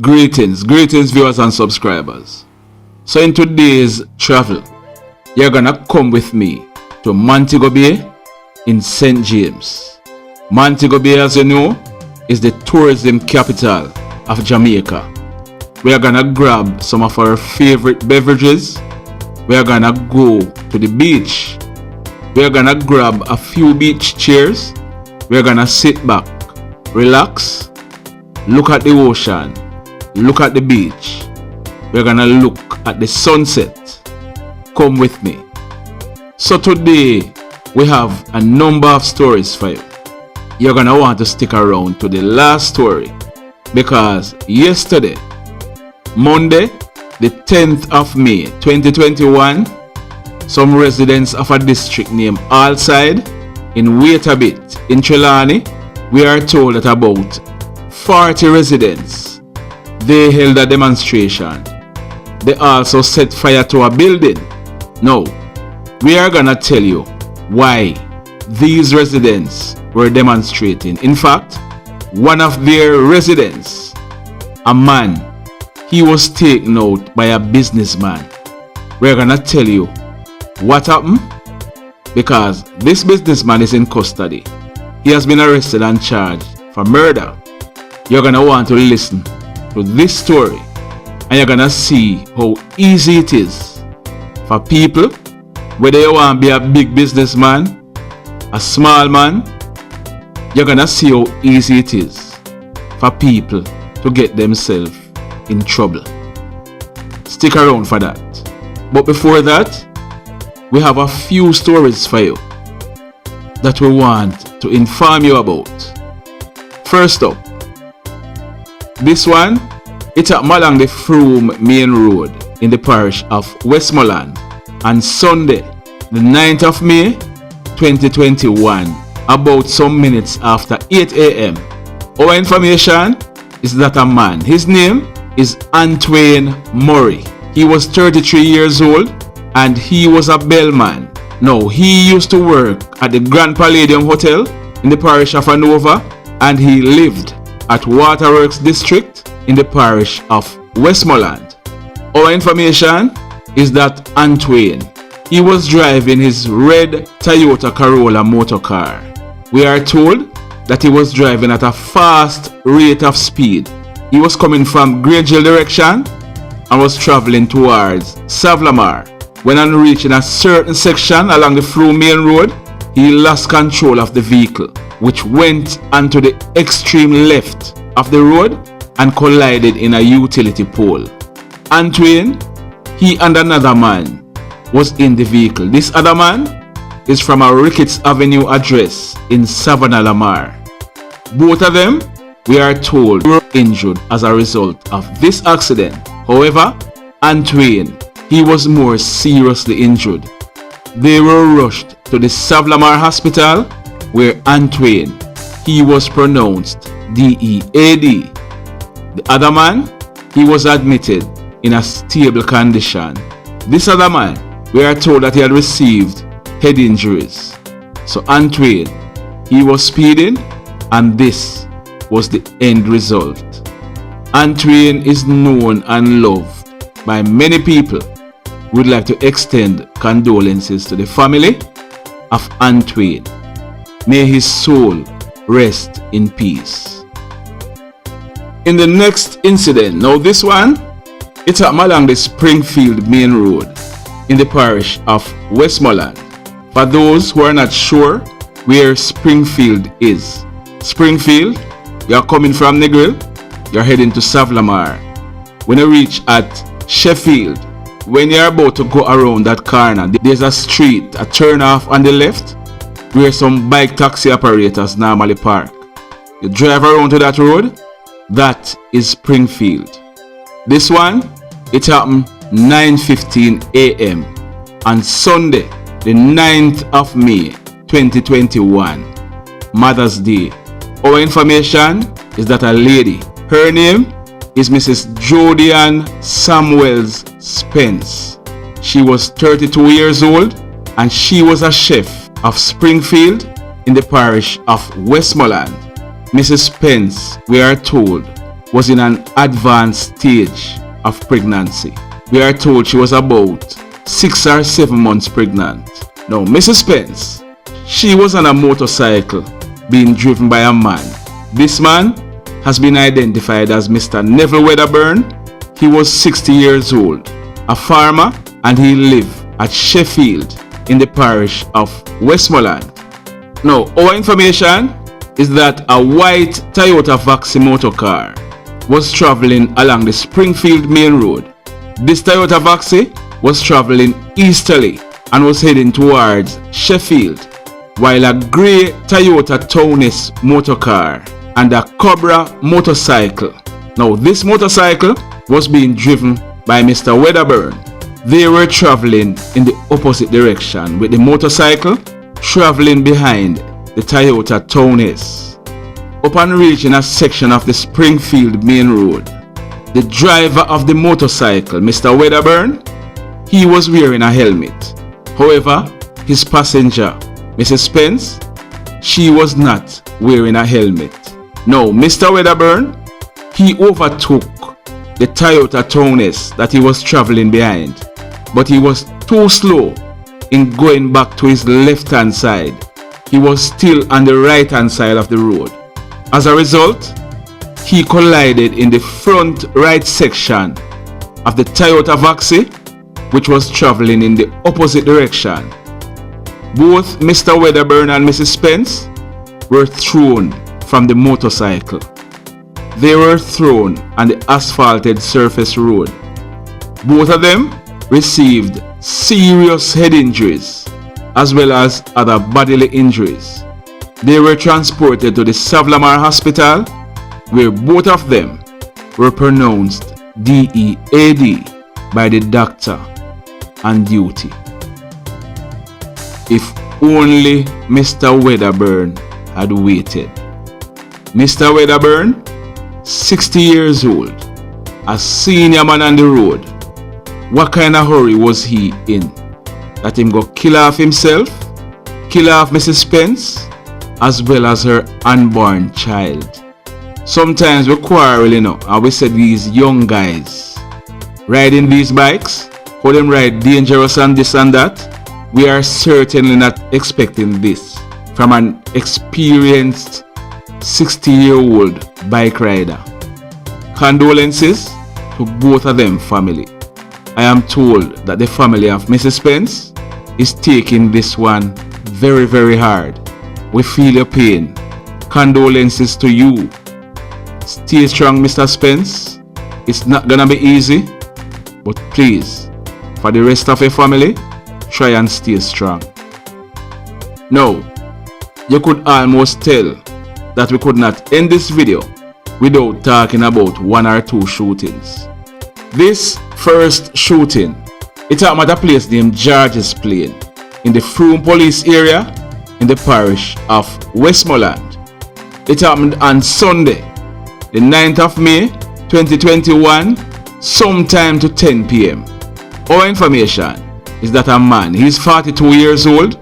Greetings viewers and subscribers. So in today's travel, you're gonna come with me to Montego Bay in St. James. Montego Bay, as you know, is the tourism capital of Jamaica. We are gonna grab some of our favorite beverages. We are gonna go to the beach. We are gonna grab a few beach chairs. We are gonna sit back, relax, look at the ocean, look at the beach. We're gonna look at the sunset. Come with me. So today we have a number of stories for you. You're gonna want to stick around to the last story because yesterday, Monday, the 10th of May 2021, some residents of a district named Allside in Wait a Bit in Trelawny, we are told that about 40 residents, they held a demonstration. They also set fire to a building. Now, we are gonna tell you why these residents were demonstrating. In fact, one of their residents, a man, he was taken out by a businessman. We're gonna tell you what happened because this businessman is in custody. He has been arrested and charged for murder. You're gonna want to listen to this story and you're gonna see how easy it is for people, whether you want to be a big businessman, a small man. You're gonna see how easy it is for people to get themselves in trouble. Stick around for that. But before that, we have a few stories for you that we want to inform you about. First up, this one, it's happened along the Frome Main Road in the parish of Westmoreland on Sunday, the 9th of May 2021, about some minutes after 8 a.m. Our information is that a man, his name is Antwayne Murray. He was 33 years old and he was a bellman. Now, he used to work at the Grand Palladium Hotel in the parish of Hanover and he lived at Waterworks District in the parish of Westmoreland. Our information is that Antwayne, he was driving his red Toyota Corolla motor car. We are told that he was driving at a fast rate of speed. He was coming from Grangeville direction and was traveling towards Savlamar. When on reaching a certain section along the Frome Main Road, he lost control of the vehicle, which went onto the extreme left of the road and collided in a utility pole. Antwayne, he and another man was in the vehicle. This other man is from a Ricketts Avenue address in Savannah Lamar. Both of them, we are told, were injured as a result of this accident. However, Antwayne, he was more seriously injured. They were rushed to the Savlamar Hospital where Antwayne, he was pronounced DEAD. The other man, he was admitted in a stable condition. This other man, we are told that he had received head injuries. So Antwayne, he was speeding and this was the end result. Antwayne is known and loved by many people. We'd like to extend condolences to the family of Antwayne. May his soul rest in peace. In the next incident, now this one, it's happened along the Springfield Main Road in the parish of Westmoreland. For those who are not sure where Springfield is, Springfield, you're coming from Negril, you're heading to Savlamar. When you reach at Sheffield, when you're about to go around that corner, there's a street, a turn off on the left where some bike taxi operators normally park. You drive around to that road, that is Springfield. This one, it happened 9:15 a.m. on Sunday, the 9th of May 2021, Mother's Day. Our information is that a lady, her name is Mrs. Jodian Samuels Spence. She was 32 years old and she was a chef of Springfield in the parish of Westmoreland. Mrs. Spence, we are told, was in an advanced stage of pregnancy. We are told she was about 6 or 7 months pregnant. Now, Mrs. Spence, she was on a motorcycle being driven by a man. This man has been identified as Mr. Neville Wedderburn. He was 60 years old, a farmer, and he lived at Sheffield in the parish of Westmoreland. Now, our information is that a white Toyota Vaxi motor car was traveling along the Springfield main road. This Toyota Vaxi was traveling easterly and was heading towards Sheffield, while a grey Toyota Townes motor car and a Cobra motorcycle. Now, this motorcycle was being driven by Mr. Wedderburn. They were traveling in the opposite direction, with the motorcycle traveling behind the Toyota Townes. Upon reaching a section of the Springfield main road, the driver of the motorcycle, Mr. Wedderburn, he was wearing a helmet. However, his passenger, Mrs. Spence, she was not wearing a helmet. Now, Mr. Wedderburn, he overtook the Toyota Townes that he was traveling behind, but he was too slow in going back to his left-hand side. He was still on the right-hand side of the road. As a result, he collided in the front right section of the Toyota Vaxi, which was traveling in the opposite direction. Both Mr. Wedderburn and Mrs. Spence were thrown from the motorcycle. They were thrown on the asphalted surface road. Both of them received serious head injuries as well as other bodily injuries. They were transported to the Savlamar Hospital, where both of them were pronounced DEAD by the doctor on duty. If only Mr. Wedderburn had waited. Mr. Wedderburn, 60 years old, a senior man on the road. What kind of hurry was he in? That him go kill off himself, kill off Mrs. Spence, as well as her unborn child. Sometimes we quarrel, and we say these young guys riding these bikes, how them ride dangerous and this and that. We are certainly not expecting this from an experienced 60-year-old bike rider. Condolences to both of them family. I am told that the family of Mrs. Spence is taking this one very, very hard. We feel your pain. Condolences to you. Stay strong, Mr. Spence. It's not gonna be easy, but please, for the rest of your family, try and stay strong. Now, you could almost tell that we could not end this video without talking about one or two shootings. This first shooting, it happened at a place named George's Plain in the Froome Police area in the parish of Westmoreland. It happened on Sunday, the 9th of May 2021, sometime to 10 p.m. Our information is that a man, he's 42 years old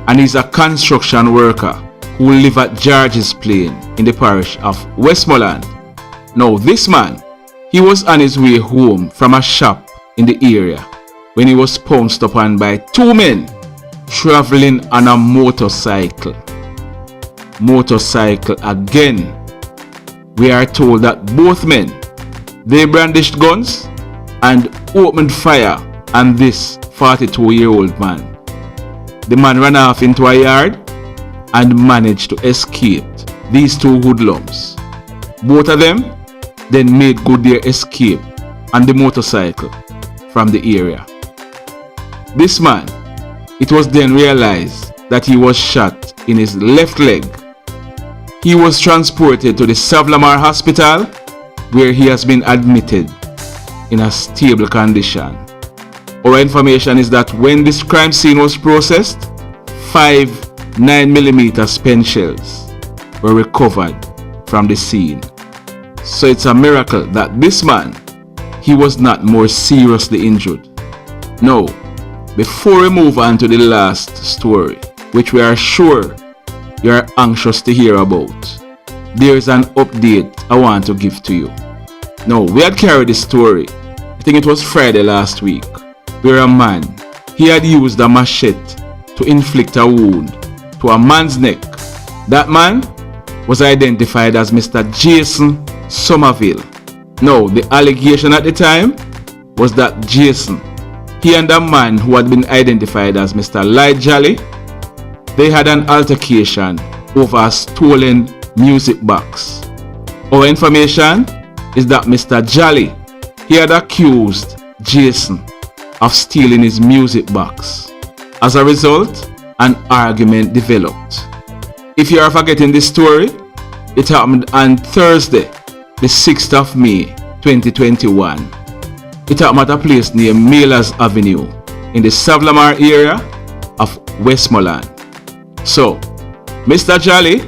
and he's a construction worker who live at George's Plain in the parish of Westmoreland. Now, this man, he was on his way home from a shop in the area when he was pounced upon by two men traveling on a motorcycle. Motorcycle again. We are told that both men, they brandished guns and opened fire on this 42-year-old man. The man ran off into a yard and managed to escape these two hoodlums. Both of them then made good their escape on the motorcycle from the area. This man, it was then realized that he was shot in his left leg. He was transported to the Savlamar Hospital, where he has been admitted in a stable condition. Our information is that when this crime scene was processed, 5 9mm Spence shells were recovered from the scene. So it's a miracle that this man, he was not more seriously injured. Now, before we move on to the last story, which we are sure you are anxious to hear about, there is an update I want to give to you. Now, we had carried this story, I think it was Friday last week, where a man, he had used a machete to inflict a wound to a man's neck. That man was identified as Mr. Jason Somerville. Now, the allegation at the time was that Jason, he and a man who had been identified as Mr. Lloyd Jolly, they had an altercation over a stolen music box. Our information is that Mr. Jolly, he had accused Jason of stealing his music box. As a result, an argument developed. If you are forgetting this story, it happened on Thursday, the 6th of May, 2021. It happened at a place near Mailers Avenue in the Savlamar area of Westmoreland. So, Mr. Jolly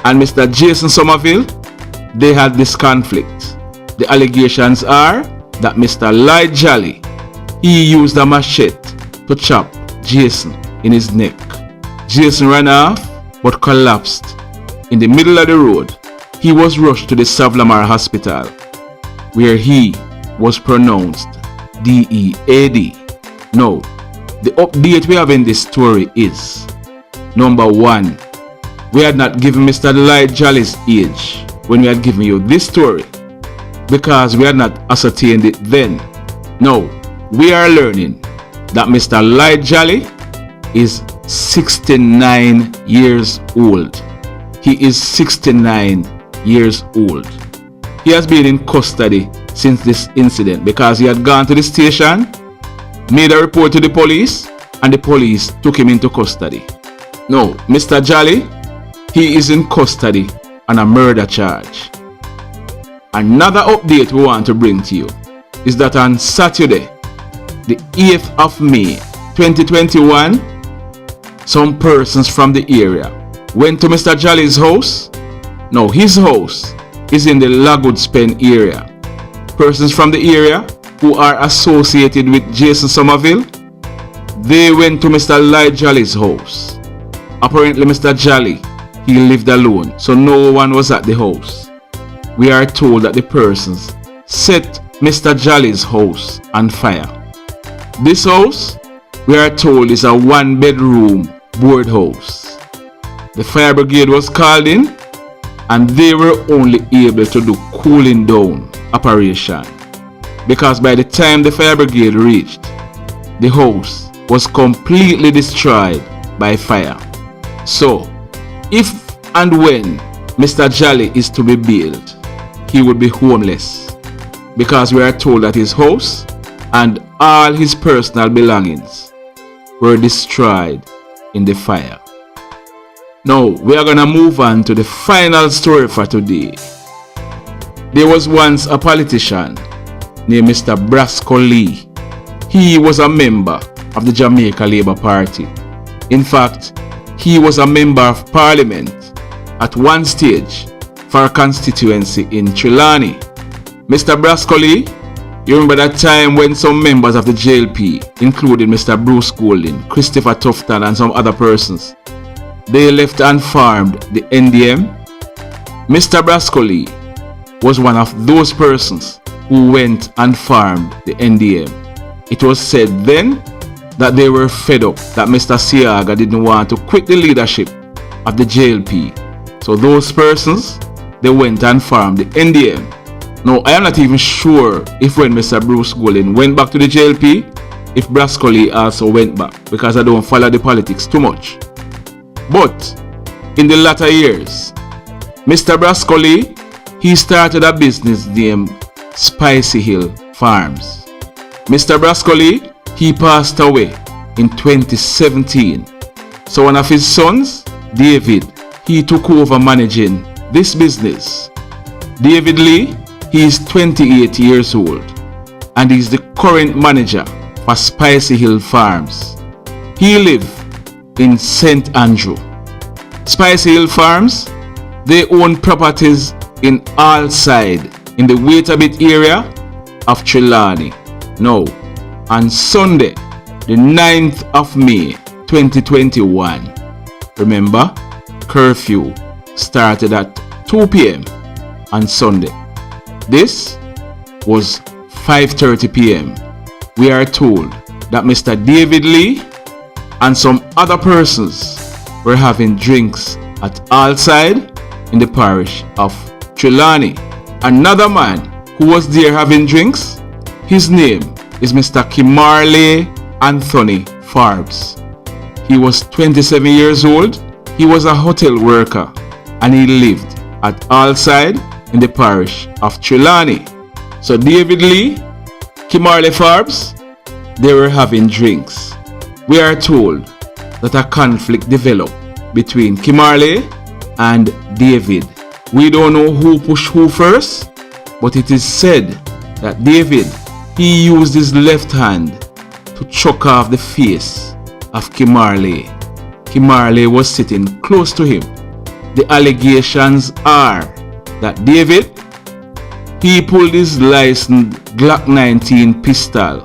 and Mr. Jason Somerville, they had this conflict. The allegations are that Mr. Lloyd Jolly, he used a machete to chop Jason in his neck. Jason ran off but collapsed in the middle of the road. He was rushed to the Savlamar Hospital, where he was pronounced DEAD. Now, the update we have in this story is, number 1, we had not given Mr. Lloyd Jolly's age when we had given you this story, because we had not ascertained it then. Now, we are learning that Mr. Lloyd Jolly is 69 years old. He is 69 years old. He has been in custody since this incident because he had gone to the station, made a report to the police, and the police took him into custody. Now, Mr. Jolly, he is in custody on a murder charge. Another update we want to bring to you is that on Saturday, the 8th of May 2021, some persons from the area went to Mr. Jolly's house. Now, his house is in the Lagoodspen area. Persons from the area who are associated with Jason Somerville, they went to Mr. Lloyd Jolly's house. Apparently, Mr. Jolly, he lived alone, so no one was at the house. We are told that the persons set Mr. Jolly's house on fire. This house, we are told, is a 1-bedroom board house. The fire brigade was called in, and they were only able to do cooling down operation, because by the time the fire brigade reached, the house was completely destroyed by fire. So, if and when Mr. Jolly is to be bailed, he would be homeless, because we are told that his house and all his personal belongings were destroyed in the fire. Now, we are going to move on to the final story for today. There was once a politician named Mr. Brascoe Lee. He was a member of the Jamaica Labour Party. In fact, he was a member of Parliament at one stage for a constituency in Trelawny. Mr. Brascoe Lee, you remember that time when some members of the JLP, including Mr. Brascoe Lee, Christopher Tufton and some other persons, they left and farmed the NDM? Mr. Brascoe Lee was one of those persons who went and farmed the NDM. It was said then that they were fed up that Mr. Siaga didn't want to quit the leadership of the JLP. So those persons, they went and farmed the NDM. Now, I am not even sure if when Mr. Brascoe Lee went back to the JLP, if Brascoe Lee also went back, because I don't follow the politics too much. But in the latter years, Mr. Brascoe Lee, he started a business named Spicy Hill Farms. Mr. Brascoe Lee, he passed away in 2017. So one of his sons, David, he took over managing this business. David Lee, he is 28 years old and he is the current manager for Spicy Hill Farms. He lives in St. Andrew. Spicy Hill Farms, they own properties in Allside in the Waitabit area of Trelawny. Now, on Sunday, the 9th of May 2021, remember, curfew started at 2 p.m. on Sunday. This was 5:30 p.m. We are told that Mr. David Lee and some other persons were having drinks at Allside in the parish of Trelawny. Another man who was there having drinks, his name is Mr. Kimorlay Forbes. He was 27 years old. He was a hotel worker and he lived at Allside in the parish of Trelawny. So David Lee, Kimorlay Forbes, they were having drinks. We are told that a conflict developed between Kimorlay and David. We don't know who pushed who first, but it is said that David, he used his left hand to choke off the face of Kimorlay. Kimorlay was sitting close to him. The allegations are that David, he pulled his licensed Glock 19 pistol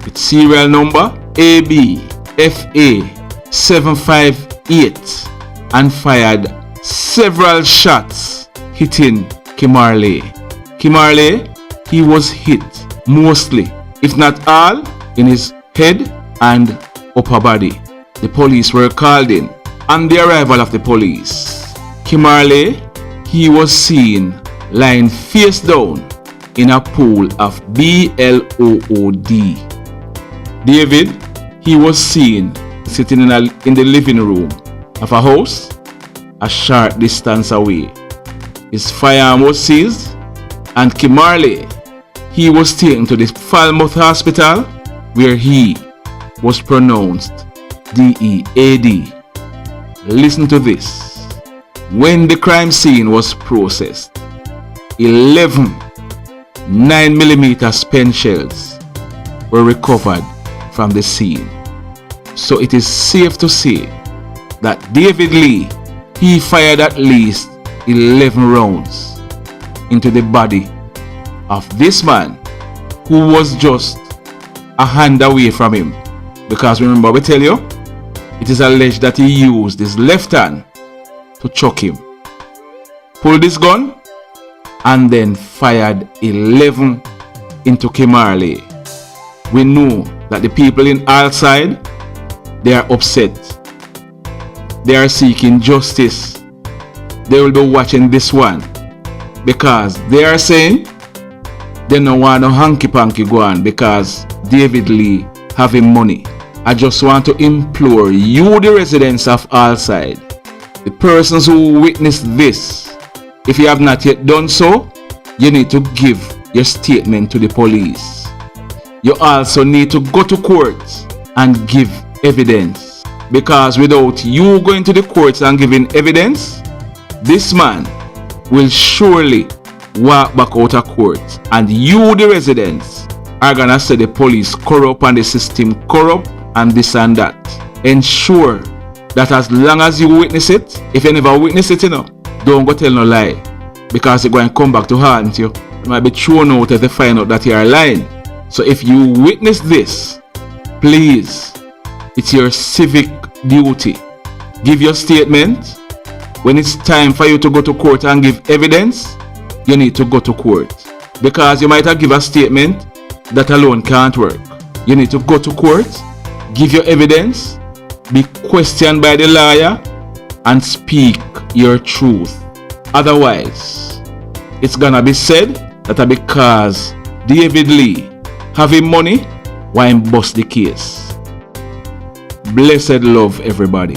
with serial number ABFA758 and fired several shots hitting Kimorlay. Kimorlay, he was hit mostly, if not all, in his head and upper body. The police were called in. On the arrival of the police, Kimorlay, he was seen lying face down in a pool of blood. David, he was seen sitting in the living room of a house a short distance away. His firearm was seized and Kimorlay, he was taken to the Falmouth Hospital where he was pronounced DEAD. Listen to this. When the crime scene was processed, 11 9mm Spent shells were recovered from the scene. So it is safe to say that David Lee, he fired at least 11 rounds into the body of this man who was just a hand away from him. Because remember, we tell you, it is alleged that he used his left hand to choke him, pulled his gun, and then fired 11 into Kimorlay. We know that the people in Allside, they are upset. They are seeking justice. They will be watching this one because they are saying they don't want no hanky-panky go on because David Lee having money. I just want to implore you, the residents of Allside, the persons who witnessed this, if you have not yet done so, you need to give your statement to the police. You also need to go to court and give evidence, because without you going to the courts and giving evidence, this man will surely walk back out of court, and you, the residents, are gonna say the police corrupt and the system corrupt and this and that. Ensure that as long as you witness it, if you never witness it, don't go tell no lie, because it's going to come back to haunt you. You might be thrown out if they find out that you are lying. So if you witness this, please, it's your civic duty. Give your statement. When it's time for you to go to court and give evidence, you need to go to court, because you might have give a statement that alone can't work. You need to go to court, give your evidence, be questioned by the lawyer, and speak your truth. Otherwise, it's gonna be said that because David Lee having money, why him bust the case. Blessed love, everybody.